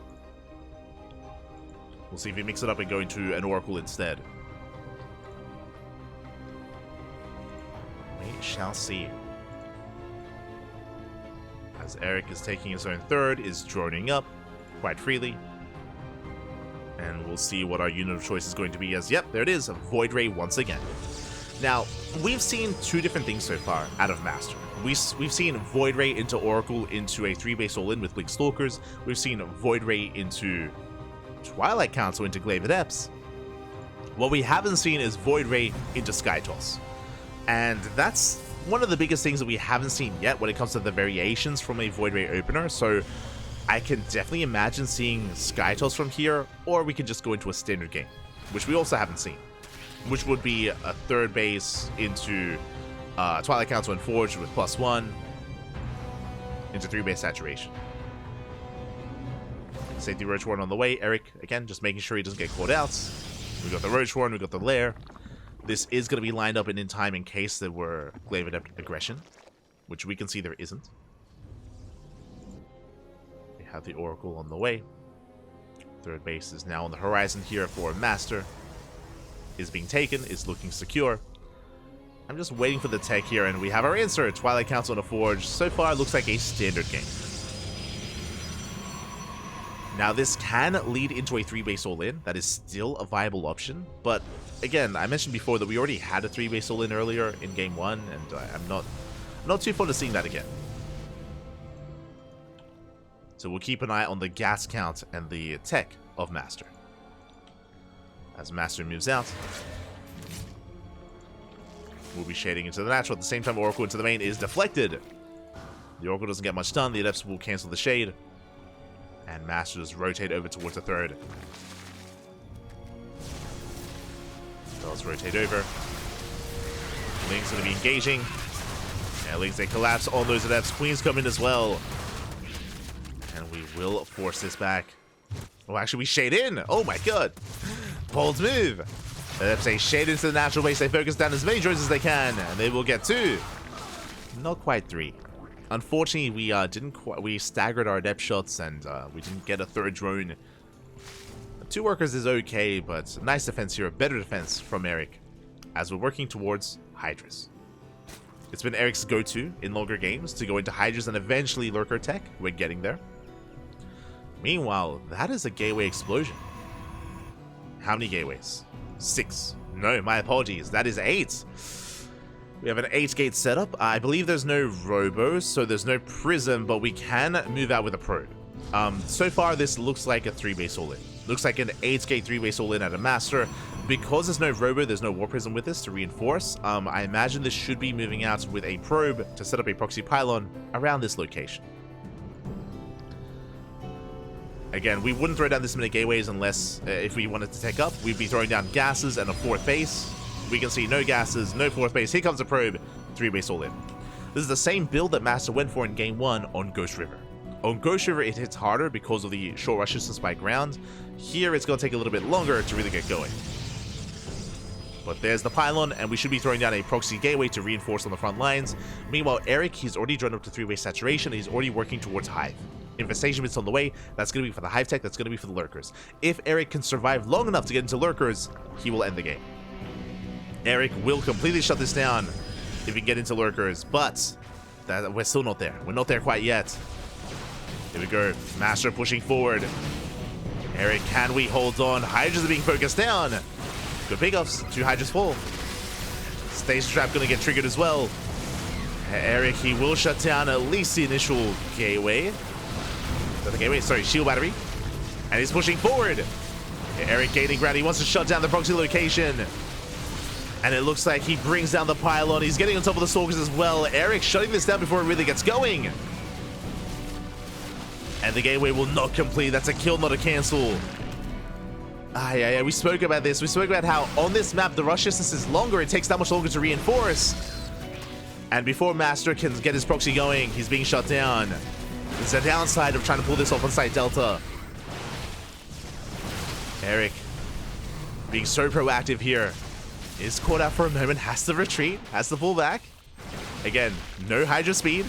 We'll see if he mixes it up and go into an Oracle instead. We shall see. As Erik is taking his own third, is droning up quite freely. And we'll see what our unit of choice is going to be as, yep, there it is, Void Ray once again. Now, we've seen two different things so far out of MasTeR. We've seen Void Ray into Oracle into a 3-base all-in with Blink Stalkers. We've seen Void Ray into Twilight Council into Glaive Adepts. What we haven't seen is Void Ray into Sky Toss. And that's one of the biggest things that we haven't seen yet when it comes to the variations from a Void Ray opener. So I can definitely imagine seeing Sky Toss from here, or we could just go into a standard game, which we also haven't seen, which would be a 3rd base into Twilight Council and Forge with +1 into 3-base saturation. Safety Roach Warren on the way. Erik, again, just making sure he doesn't get caught out. We got the Roach Warren, we got the Lair. This is going to be lined up and in time in case there were Glaive Adept aggression, which we can see there isn't. We have the Oracle on the way. 3rd base is now on the horizon here for MasTeR. Is being taken, is looking secure. I'm just waiting for the tech here, and we have our answer. Twilight Council and a Forge. So far, it looks like a standard game. Now, this can lead into a 3-base all-in. That is still a viable option. But, again, I mentioned before that we already had a 3-base all-in earlier in Game 1, and I'm not too fond of seeing that again. So we'll keep an eye on the gas count and the tech of MasTeR. As MasTeR moves out, we'll be shading into the natural. At the same time, Oracle into the main is deflected. The Oracle doesn't get much done. The Adepts will cancel the shade. And MasTeR just rotate over towards the 3rd. Does rotate over. Ling's going to be engaging. Yeah, Ling's they collapse on those Adepts. Queens come in as well. And we will force this back. Oh, actually, we shade in. Oh my god. Bold move. Adepts they shade into the natural base. They focus down as many drones as they can, and they will get 2. Not quite 3. Unfortunately, we staggered our Adept shots, and we didn't get a 3rd drone. 2 workers is okay, but nice defense here, a better defense from Erik, as we're working towards Hydras. It's been Erik's go-to in longer games to go into Hydras and eventually Lurker Tech. We're getting there. Meanwhile, that is a gateway explosion. How many gateways? 6. No, my apologies. That is 8. We have an 8-gate setup. I believe there's no Robo, so there's no Prism, but we can move out with a Probe. So far, this looks like a 3-base all-in. Looks like an 8-gate 3-base all-in at a MasTeR. because there's no Robo, there's no War Prism with this to reinforce. I imagine this should be moving out with a probe to set up a proxy pylon around this location. Again, we wouldn't throw down this many gateways unless, if we wanted to take up, we'd be throwing down gases and a 4th base. We can see no gases, no 4th base. Here comes a probe, 3-base all in. This is the same build that MasTeR went for in Game 1 on Ghost River. On Ghost River, it hits harder because of the short rush distance by ground. Here, it's going to take a little bit longer to really get going. But there's the pylon, and we should be throwing down a proxy gateway to reinforce on the front lines. Meanwhile, Erik, he's already drawn up to 3-way saturation, and he's already working towards Hive. Infestation bits on the way. That's going to be for the Hive tech. That's going to be for the Lurkers. If Erik can survive long enough to get into Lurkers, he will end the game. Erik will completely shut this down if he can get into Lurkers, but we're still not there. We're not there quite yet. Here we go. MasTeR pushing forward. Erik, can we hold on? Hydras are being focused down. Good pickoffs. 2 Hydras fall. Station trap going to get triggered as well. Erik, he will shut down at least the initial gateway. The gateway, sorry, shield battery. And he's pushing forward. Erik gaining ground. He wants to shut down the proxy location. And it looks like he brings down the pylon. He's getting on top of the Stalkers as well. Erik shutting this down before it really gets going. And the gateway will not complete. That's a kill, not a cancel. Yeah, we spoke about this. We spoke about how on this map, the rush distance is longer. It takes that much longer to reinforce. And before MasTeR can get his proxy going, he's being shut down. There's a downside of trying to pull this off on site Delta. Erik being so proactive here. Is caught out for a moment, has to retreat, has to pull back. Again, no Hydra speed.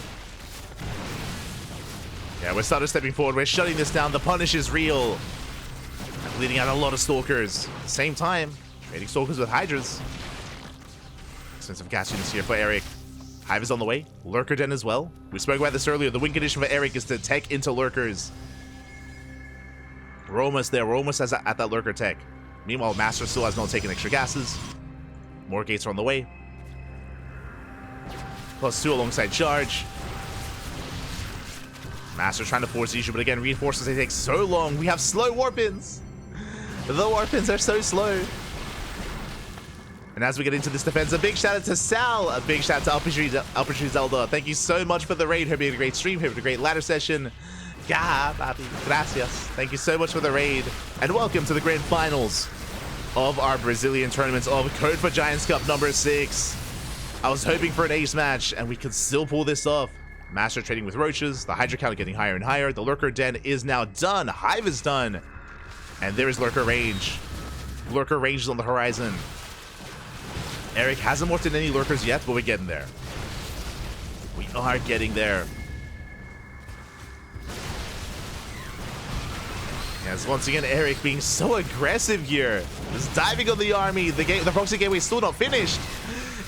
Yeah, we're starting stepping forward. We're shutting this down. The punish is real. Bleeding out a lot of Stalkers. Same time, trading Stalkers with Hydras. Expensive gas units here for Erik. Hive is on the way. Lurker Den as well. We spoke about this earlier. The win condition for Erik is to tech into Lurkers. We're almost there. We're almost at that Lurker tech. Meanwhile, MasTeR still has not taken extra gases. More gates are on the way. +2 alongside charge. MasTeR trying to force the issue, but again, reinforcements, they take so long. We have slow warpins. The warpins are so slow. And as we get into this defense, a big shout out to Sal. A big shout out to Alpentry Zelda. Thank you so much for the raid. Hope you had a great stream. Hope you had a great ladder session. Yeah, papi. Gracias. Thank you so much for the raid. And welcome to the grand finals of our Brazilian tournaments of Code for Giants Cup number 6. I was hoping for an ace match, and we could still pull this off. MasTeR trading with roaches, the Hydra count getting higher and higher. The Lurker Den is now done. Hive is done. And there is Lurker range. Lurker range is on the horizon. Erik hasn't morphed in any Lurkers yet, but we're getting there. We are getting there. Yes, once again, Erik being so aggressive here. Just diving on the army. The proxy gateway is still not finished.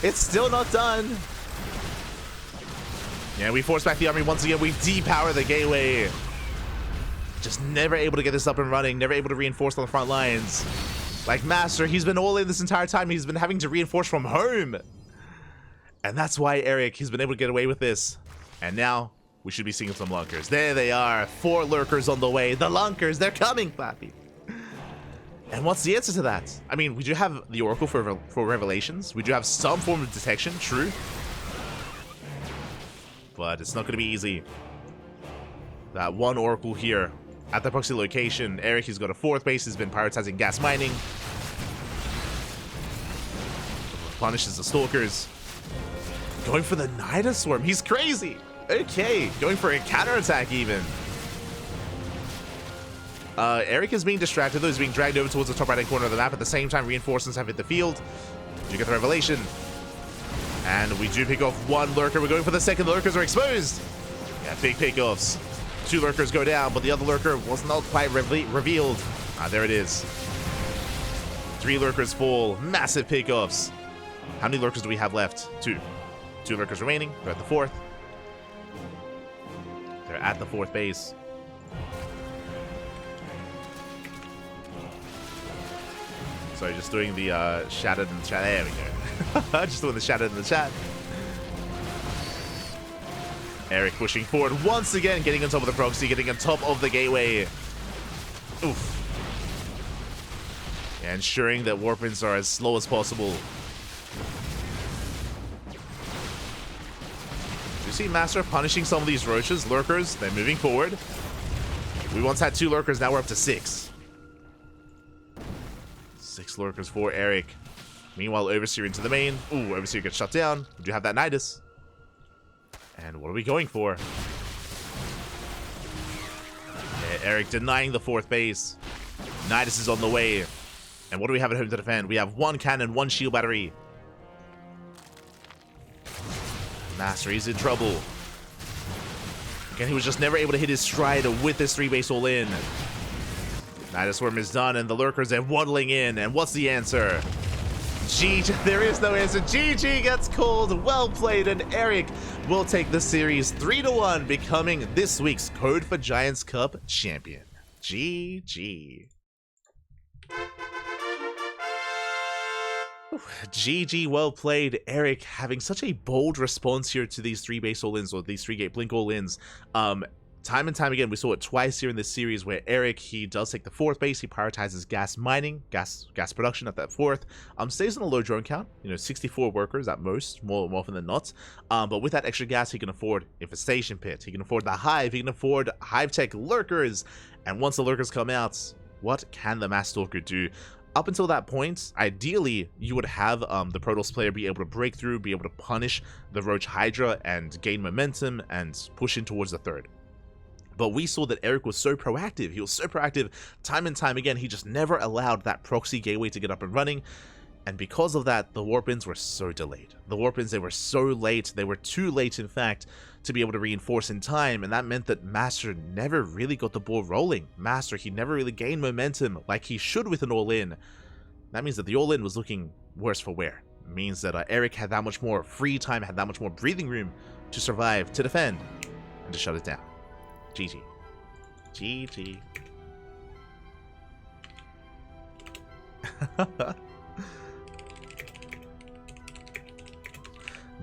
It's still not done. Yeah, we force back the army once again. We depower the gateway. Just never able to get this up and running. Never able to reinforce on the front lines. Like MasTeR, he's been all in this entire time. He's been having to reinforce from home. And that's why Erik, he's been able to get away with this. And now, we should be seeing some Lunkers. There they are. 4 Lurkers on the way. The Lunkers, they're coming, papi. And what's the answer to that? I mean, we do have the Oracle for Revelations. We do have some form of detection, true. But it's not going to be easy. That one Oracle here at the proxy location. Erik, he's got a 4th base. He's been prioritizing gas mining. Punishes the Stalkers. Going for the Nida Swarm. He's crazy. Okay, going for a counterattack even. Erik is being distracted though. He's being dragged over towards the top right-hand corner of the map. At the same time, reinforcements have hit the field. You get the Revelation. And we do pick off 1 Lurker. We're going for the second. The Lurkers are exposed. Yeah, big pickoffs. 2 Lurkers go down, but the other Lurker was not quite revealed. There it is. 3 Lurkers fall. Massive pickoffs. How many Lurkers do we have left? 2. 2 Lurkers remaining. They're at the 4th. They're at the 4th base. Sorry, just doing the shattered in the chat. There we go. Just doing the shattered in the chat. Erik pushing forward once again, getting on top of the proxy, getting on top of the gateway. Oof. ensuring that warpins are as slow as possible. You see MasTeR punishing some of these roaches, lurkers. They're moving forward. We once had 2 lurkers, now we're up to 6. 6 lurkers for Erik. Meanwhile, Overseer into the main. Ooh, Overseer gets shut down. We do have that Nidus. And what are we going for? Yeah, Erik denying the 4th base. Nidus is on the way. And what do we have at home to defend? We have 1 cannon, 1 shield battery. MasTeR, he's in trouble. Again, he was just never able to hit his stride with this 3 base all in. Nidus Worm is done, and the lurkers are waddling in. And what's the answer? GG. There is no answer. GG gets called. Well played, and Erik will take the series 3-1, becoming this week's Code for Giants Cup champion. GG. GG, well played. Erik having such a bold response here to these 3 base all-ins, or these 3 gate blink all-ins. Time and time again, we saw it twice here in this series where Erik, he does take the 4th base, he prioritizes gas mining, gas production at that 4th, stays on a low drone count, 64 workers at most, more often than not, but with that extra gas, he can afford Infestation Pit, he can afford the Hive, he can afford Hive Tech Lurkers, and once the Lurkers come out, what can the MasTeR do? Up until that point, ideally, you would have the Protoss player be able to break through, be able to punish the Roach Hydra and gain momentum and push in towards the 3rd. But we saw that Erik was so proactive. He was so proactive time and time again. He just never allowed that proxy gateway to get up and running. And because of that, the warp-ins were so delayed. The warp-ins, they were so late. They were too late, in fact, to be able to reinforce in time. And that meant that MasTeR never really got the ball rolling. MasTeR, he never really gained momentum like he should with an all-in. That means that the all-in was looking worse for wear. It means that Erik had that much more free time, had that much more breathing room to survive, to defend, and to shut it down. GG. GG.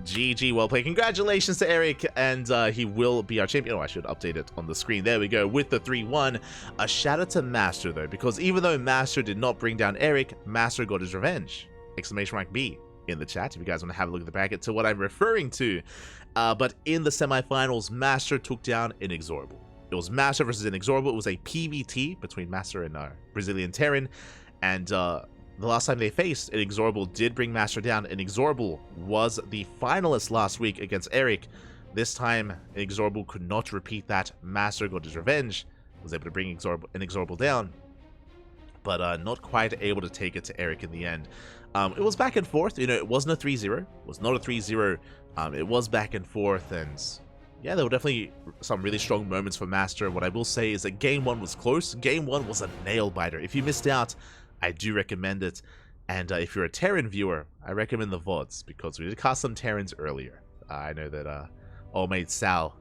GG, well played. Congratulations to Erik, and he will be our champion. Oh, I should update it on the screen. There we go, with the 3-1. A shout out to MasTeR, though, because even though MasTeR did not bring down Erik, MasTeR got his revenge. Exclamation mark B in the chat if you guys want to have a look at the bracket to what I'm referring to. But in the semifinals, MasTeR took down Inexorable. It was MasTeR versus Inexorable. It was a PvT between MasTeR and Brazilian Terran, and the last time they faced, Inexorable did bring MasTeR down. Inexorable was the finalist last week against Erik. This time, Inexorable could not repeat that. MasTeR got his revenge, was able to bring Inexorable down, but not quite able to take it to Erik in the end. It was back and forth. It wasn't a 3-0. It was not a 3-0. It was back and forth, and yeah, there were definitely some really strong moments for MasTeR. What I will say is that Game 1 was close. Game 1 was a nail-biter. If you missed out, I do recommend it. And if you're a Terran viewer, I recommend the VODs, because we did cast some Terrans earlier. I know that old mate Sal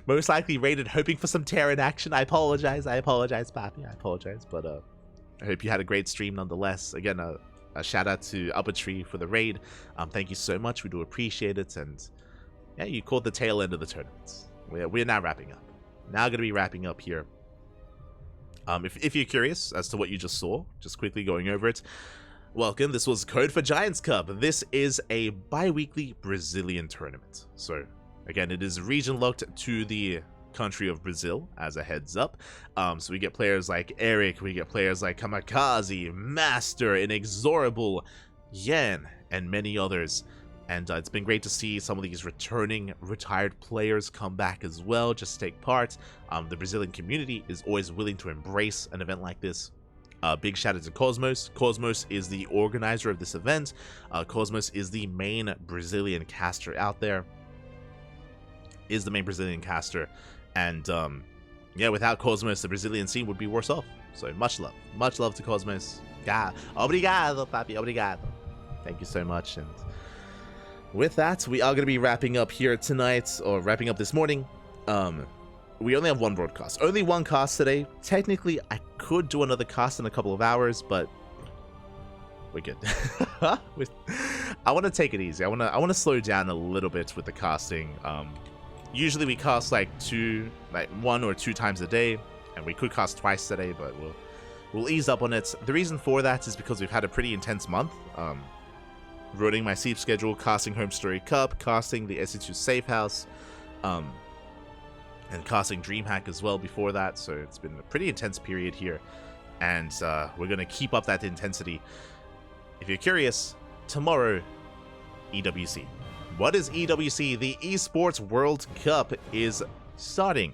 most likely raided hoping for some Terran action. I apologize, Papi. I apologize, but I hope you had a great stream nonetheless. Again, a shout out to Upper Tree for the raid. Thank you so much. We do appreciate it. And yeah, you caught the tail end of the tournament. We're now wrapping up. Now going to be wrapping up here. If you're curious as to what you just saw, just quickly going over it, welcome. This was Code for Giants Cup. This is a bi-weekly Brazilian tournament. So again, it is region locked to the country of Brazil, as a heads up. So we get players like Erik, we get players like Kamikaze, MasTeR, Inexorable, Yen, and many others. And it's been great to see some of these returning retired players come back as well, just to take part. The Brazilian community is always willing to embrace an event like this. Big shout out to Cosmos. Cosmos is the organizer of this event. Cosmos is the main Brazilian caster out there. And yeah, without Cosmos, the Brazilian scene would be worse off. So much love to Cosmos. Obrigado, papi, obrigado. Thank you so much. And with that, we are going to be wrapping up here tonight, or wrapping up this morning. We only have one broadcast. Only one cast today. Technically, I could do another cast in a couple of hours, but we're good. I want to take it easy. I want to slow down a little bit with the casting. Usually we cast like 1 or 2 times a day, and we could cast twice today, but we'll ease up on it. The reason for that is because we've had a pretty intense month. Running my sleep schedule, casting Home Story Cup, casting the SE2 Safe House, and casting DreamHack as well before that. So it's been a pretty intense period here, and we're going to keep up that intensity. If you're curious, tomorrow, EWC. What is EWC? The Esports World Cup is starting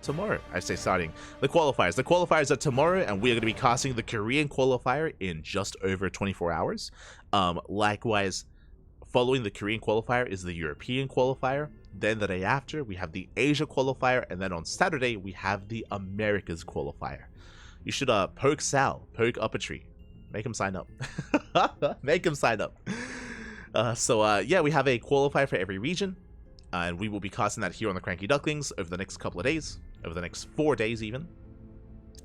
tomorrow. I say starting. The qualifiers. The qualifiers are tomorrow, and we are going to be casting the Korean qualifier in just over 24 hours. Likewise, following the Korean qualifier is the European qualifier. Then the day after, we have the Asia qualifier, and then on Saturday, we have the Americas qualifier. You should poke Sal, poke Upper Tree. Make him sign up. Make him sign up. Yeah, we have a qualifier for every region, and we will be casting that here on the CranKy Ducklings over the next couple of days, over the next 4 days even.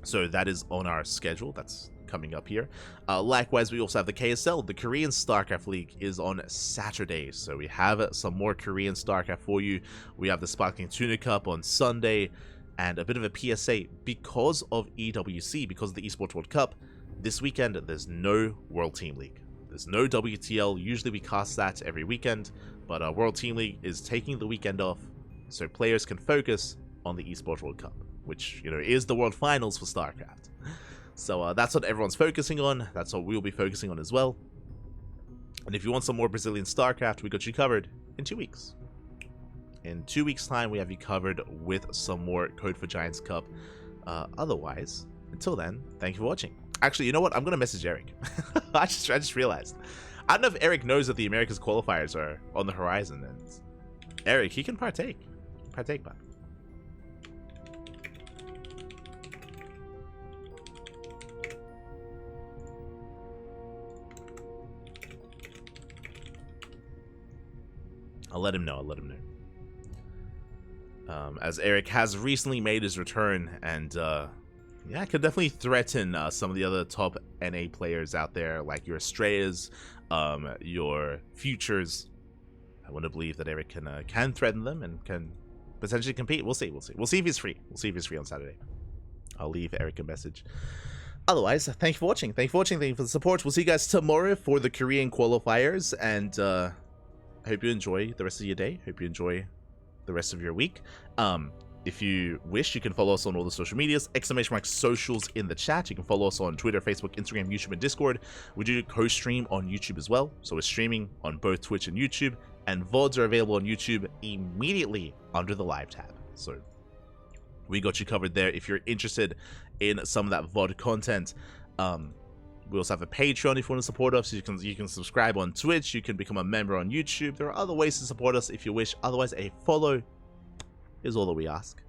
So that is on our schedule. That's coming up here. Likewise, we also have the KSL. The Korean StarCraft League is on Saturday, so we have some more Korean StarCraft for you. We have the Sparkling Tuna Cup on Sunday, and a bit of a PSA because of EWC, because of the Esports World Cup. This weekend, there's no World Team League. There's no WTL. Usually we cast that every weekend, but World Team League is taking the weekend off, so players can focus on the Esports World Cup, which, you know, is the World Finals for StarCraft. So that's what everyone's focusing on. That's what we'll be focusing on as well. And if you want some more Brazilian StarCraft, we got you covered in 2 weeks. In 2 weeks' time, we have you covered with some more Code for Giants Cup. Otherwise, until then, thank you for watching. Actually, you know what? I'm going to message Erik. I just realized. I don't know if Erik knows that the Americas qualifiers are on the horizon. And Erik, he can partake. Partake, man. I'll let him know. I'll let him know. As Erik has recently made his return, and yeah, could definitely threaten some of the other top NA players out there, like your Astrayas, your Futures. I want to believe that Erik can threaten them and can potentially compete. We'll see. We'll see. We'll see if he's free. We'll see if he's free on Saturday. I'll leave Erik a message. Otherwise, thank you for watching. Thank you for watching. Thank you for the support. We'll see you guys tomorrow for the Korean qualifiers, and I hope you enjoy the rest of your day. Hope you enjoy the rest of your week. If you wish, you can follow us on all the social medias, !socials in the chat. You can follow us on Twitter, Facebook, Instagram, YouTube, and Discord. We do co-stream on YouTube as well, so we're streaming on both Twitch and YouTube, and VODs are available on YouTube immediately under the live tab. So we got you covered there if you're interested in some of that VOD content. We also have a Patreon if you want to support us. You can subscribe on Twitch. You can become a member on YouTube. There are other ways to support us if you wish. Otherwise, a follow is all that we ask.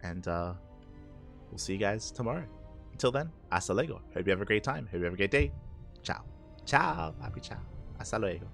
And we'll see you guys tomorrow. Until then, hasta luego. Hope you have a great time. Hope you have a great day. Ciao. Ciao. Happy ciao. Hasta luego.